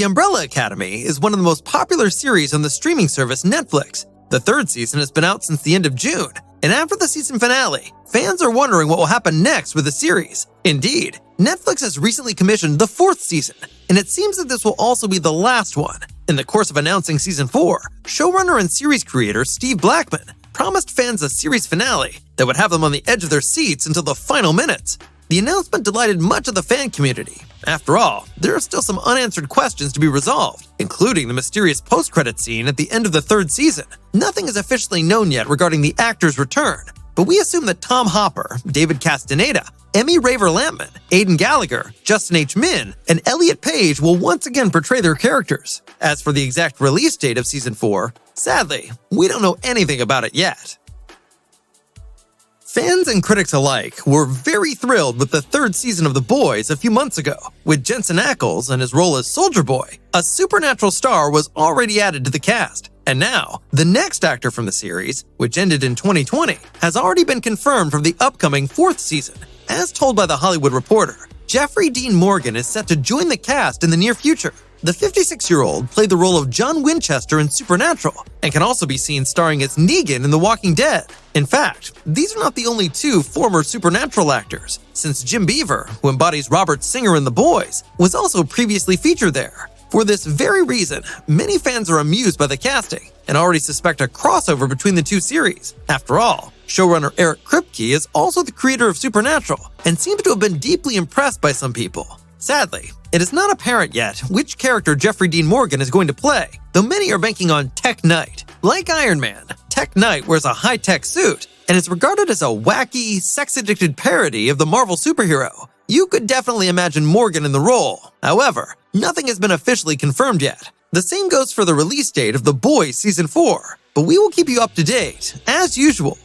The Umbrella Academy is one of the most popular series on the streaming service Netflix. The third season has been out since the end of June, and after the season finale, fans are wondering what will happen next with the series. Indeed, Netflix has recently commissioned the fourth season, and it seems that this will also be the last one. In the course of announcing season 4, showrunner and series creator Steve Blackman promised fans a series finale that would have them on the edge of their seats until the final minutes. The announcement delighted much of the fan community. After all, there are still some unanswered questions to be resolved, including the mysterious post-credit scene at the end of the third season. Nothing is officially known yet regarding the actor's return, but we assume that Tom Hopper, David Castaneda, Emmy Raver-Lampman, Aidan Gallagher, Justin H. Min, and Elliot Page will once again portray their characters. As for the exact release date of Season 4, sadly, we don't know anything about it yet. Fans and critics alike were very thrilled with the third season of The Boys a few months ago. With Jensen Ackles and his role as Soldier Boy, a supernatural star was already added to the cast. And now, the next actor from the series, which ended in 2020, has already been confirmed for the upcoming fourth season. As told by The Hollywood Reporter, Jeffrey Dean Morgan is set to join the cast in the near future. The 56-year-old played the role of John Winchester in Supernatural and can also be seen starring as Negan in The Walking Dead. In fact, these are not the only two former Supernatural actors, since Jim Beaver, who embodies Robert Singer in The Boys, was also previously featured there. For this very reason, many fans are amused by the casting and already suspect a crossover between the two series. After all, showrunner Eric Kripke is also the creator of Supernatural and seems to have been deeply impressed by some people. Sadly, it is not apparent yet which character Jeffrey Dean Morgan is going to play, though many are banking on Tech Knight. Like Iron Man, Tech Knight wears a high-tech suit and is regarded as a wacky, sex-addicted parody of the Marvel superhero. You could definitely imagine Morgan in the role. However, nothing has been officially confirmed yet. The same goes for the release date of The Boys Season 4, but we will keep you up to date, as usual.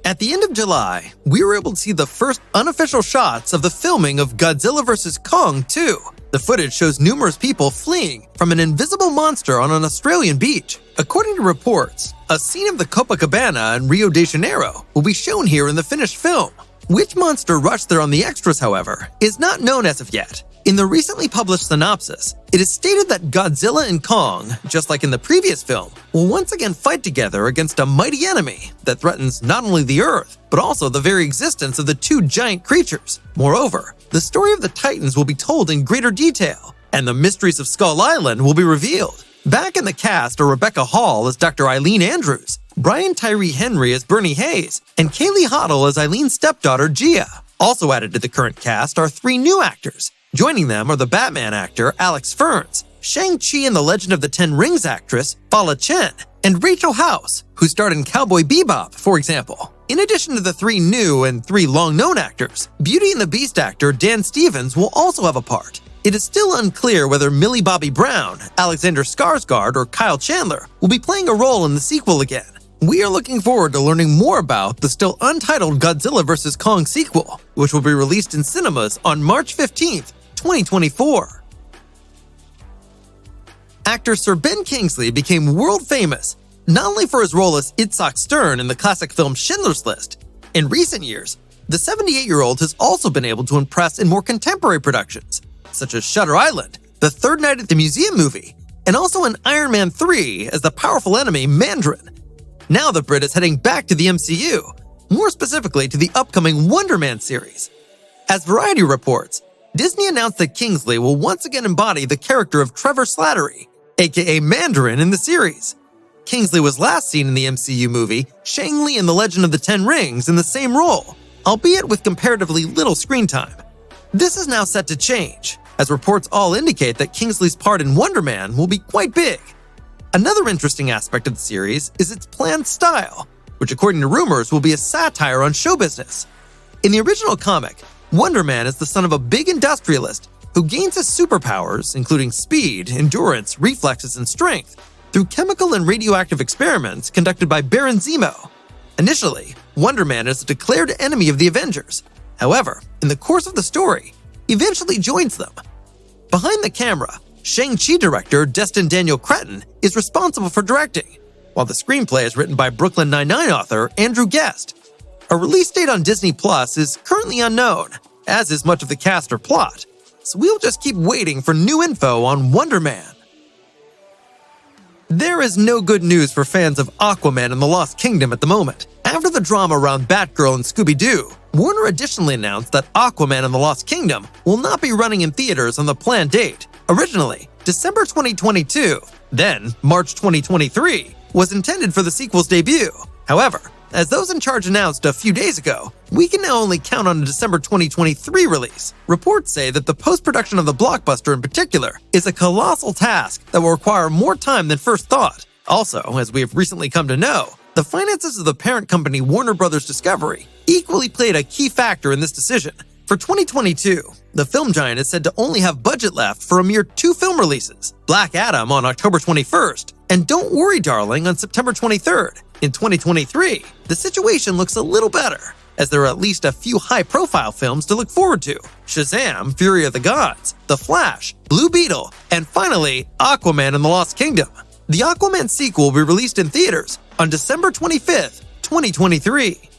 At the end of July, we were able to see the first unofficial shots of the filming of Godzilla vs. Kong 2. The footage shows numerous people fleeing from an invisible monster on an Australian beach. According to reports, a scene of the Copacabana in Rio de Janeiro will be shown here in the finished film. Which monster rushed there on the extras, however, is not known as of yet. In the recently published synopsis, it is stated that Godzilla and Kong, just like in the previous film, will once again fight together against a mighty enemy that threatens not only the Earth, but also the very existence of the two giant creatures. Moreover, the story of the Titans will be told in greater detail, and the mysteries of Skull Island will be revealed. Back in the cast are Rebecca Hall as Dr. Eileen Andrews, Brian Tyree Henry as Bernie Hayes, and Kaylee Hoddle as Eileen's stepdaughter, Gia. Also added to the current cast are 3 new actors. Joining them are the Batman actor Alex Ferns, Shang-Chi and the Legend of the Ten Rings actress Fala Chen, and Rachel House, who starred in Cowboy Bebop, for example. In addition to the 3 new and 3 long-known actors, Beauty and the Beast actor Dan Stevens will also have a part. It is still unclear whether Millie Bobby Brown, Alexander Skarsgård, or Kyle Chandler will be playing a role in the sequel again. We are looking forward to learning more about the still untitled Godzilla vs. Kong sequel, which will be released in cinemas on March 15th, 2024. Actor Sir Ben Kingsley became world famous not only for his role as Itzhak Stern in the classic film Schindler's List. In recent years, the 78-year-old has also been able to impress in more contemporary productions, such as Shutter Island, The Third Night at the Museum movie, and also in Iron Man 3 as the powerful enemy Mandarin. Now the Brit is heading back to the MCU, more specifically to the upcoming Wonder Man series. As Variety reports, Disney announced that Kingsley will once again embody the character of Trevor Slattery, aka Mandarin, in the series. Kingsley was last seen in the MCU movie Shang-Li and the Legend of the Ten Rings in the same role, albeit with comparatively little screen time. This is now set to change, as reports all indicate that Kingsley's part in Wonder Man will be quite big. Another interesting aspect of the series is its planned style, which according to rumors will be a satire on show business. In the original comic, Wonder Man is the son of a big industrialist who gains his superpowers, including speed, endurance, reflexes, and strength, through chemical and radioactive experiments conducted by Baron Zemo. Initially, Wonder Man is a declared enemy of the Avengers. However, in the course of the story, he eventually joins them. Behind the camera, Shang-Chi director Destin Daniel Cretton is responsible for directing, while the screenplay is written by Brooklyn Nine-Nine author Andrew Guest. A release date on Disney Plus is currently unknown, as is much of the cast or plot. so we'll just keep waiting for new info on Wonder Man. There is no good news for fans of Aquaman and the Lost Kingdom at the moment. After the drama around Batgirl and Scooby-Doo, Warner additionally announced that Aquaman and the Lost Kingdom will not be running in theaters on the planned date. Originally, December 2022, then March 2023, was intended for the sequel's debut. However, as those in charge announced a few days ago, we can now only count on a December 2023 release. Reports say that the post-production of the blockbuster in particular is a colossal task that will require more time than first thought. Also, as we have recently come to know, the finances of the parent company Warner Bros. Discovery equally played a key factor in this decision. For 2022, the film giant is said to only have budget left for a mere 2 film releases, Black Adam on October 21st and Don't Worry Darling on September 23rd. In 2023, the situation looks a little better, as there are at least a few high-profile films to look forward to: Shazam! Fury of the Gods, The Flash, Blue Beetle, and finally, Aquaman and the Lost Kingdom. The Aquaman sequel will be released in theaters on December 25th, 2023.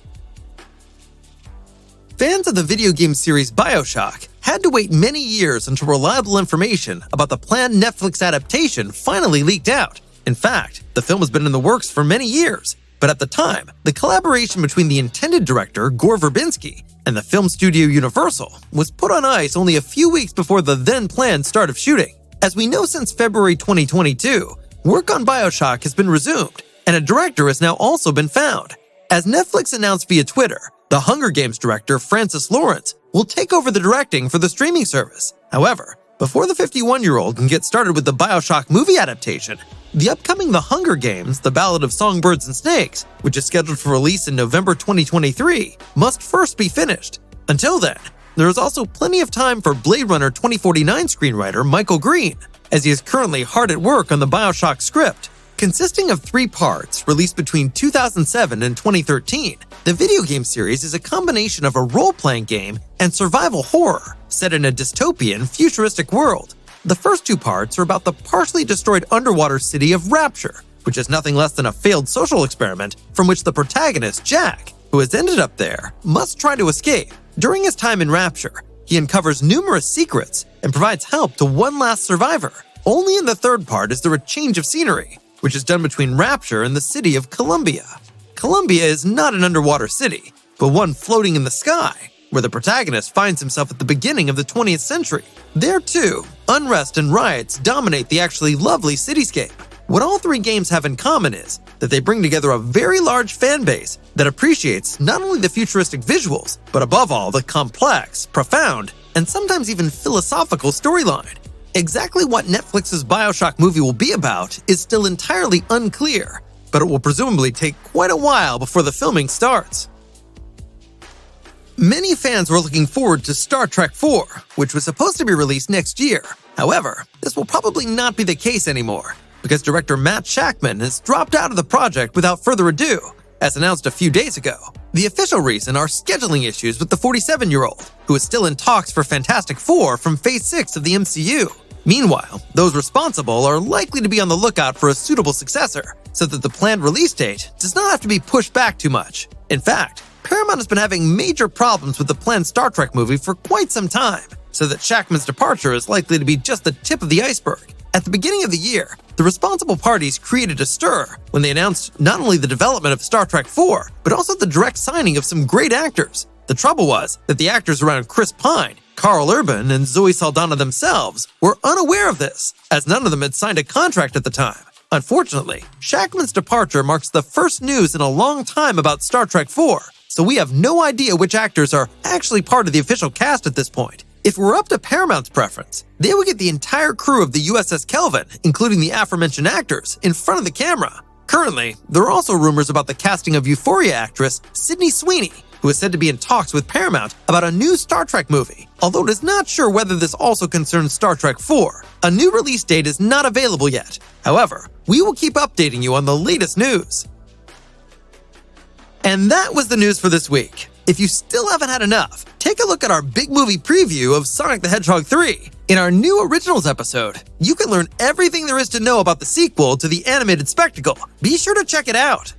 Fans of the video game series BioShock had to wait many years until reliable information about the planned Netflix adaptation finally leaked out. In fact, the film has been in the works for many years, but at the time, the collaboration between the intended director, Gore Verbinski, and the film studio Universal was put on ice only a few weeks before the then-planned start of shooting. As we know, since February 2022, work on BioShock has been resumed, and a director has now also been found. As Netflix announced via Twitter, the Hunger Games director, Francis Lawrence, will take over the directing for the streaming service. However, before the 51-year-old can get started with the BioShock movie adaptation, the upcoming The Hunger Games: The Ballad of Songbirds and Snakes, which is scheduled for release in November 2023, must first be finished. Until then, there is also plenty of time for Blade Runner 2049 screenwriter Michael Green, as he is currently hard at work on the BioShock script. Consisting of 3 parts released between 2007 and 2013, the video game series is a combination of a role-playing game and survival horror set in a dystopian, futuristic world. The first 2 parts are about the partially destroyed underwater city of Rapture, which is nothing less than a failed social experiment from which the protagonist, Jack, who has ended up there, must try to escape. During his time in Rapture, he uncovers numerous secrets and provides help to one last survivor. Only in the 3rd part is there a change of scenery, which is done between Rapture and the city of Columbia. Columbia is not an underwater city, but one floating in the sky, where the protagonist finds himself at the beginning of the 20th century. There too, unrest and riots dominate the actually lovely cityscape. What all 3 games have in common is that they bring together a very large fan base that appreciates not only the futuristic visuals, but above all the complex, profound, and sometimes even philosophical storyline. Exactly what Netflix's BioShock movie will be about is still entirely unclear, but it will presumably take quite a while before the filming starts. Many fans were looking forward to Star Trek IV, which was supposed to be released next year. However, this will probably not be the case anymore, because director Matt Shakman has dropped out of the project without further ado, as announced a few days ago. The official reason are scheduling issues with the 47-year-old, who is still in talks for Fantastic Four from Phase 6 of the MCU. Meanwhile, those responsible are likely to be on the lookout for a suitable successor, so that the planned release date does not have to be pushed back too much. In fact, Paramount has been having major problems with the planned Star Trek movie for quite some time, so that Shakman's departure is likely to be just the tip of the iceberg. At the beginning of the year, the responsible parties created a stir when they announced not only the development of Star Trek IV, but also the direct signing of some great actors. The trouble was that the actors around Chris Pine, Carl Urban, and Zoe Saldana themselves were unaware of this, as none of them had signed a contract at the time. Unfortunately, Shakman's departure marks the first news in a long time about Star Trek IV, so we have no idea which actors are actually part of the official cast at this point. If it were up to Paramount's preference, they would get the entire crew of the USS Kelvin, including the aforementioned actors, in front of the camera. Currently, there are also rumors about the casting of Euphoria actress Sydney Sweeney, who is said to be in talks with Paramount about a new Star Trek movie, although it is not sure whether this also concerns Star Trek IV. A new release date is not available yet. However, we will keep updating you on the latest news. And that was the news for this week. If you still haven't had enough, take a look at our big movie preview of Sonic the Hedgehog 3. In our new Originals episode, you can learn everything there is to know about the sequel to the animated spectacle. Be sure to check it out.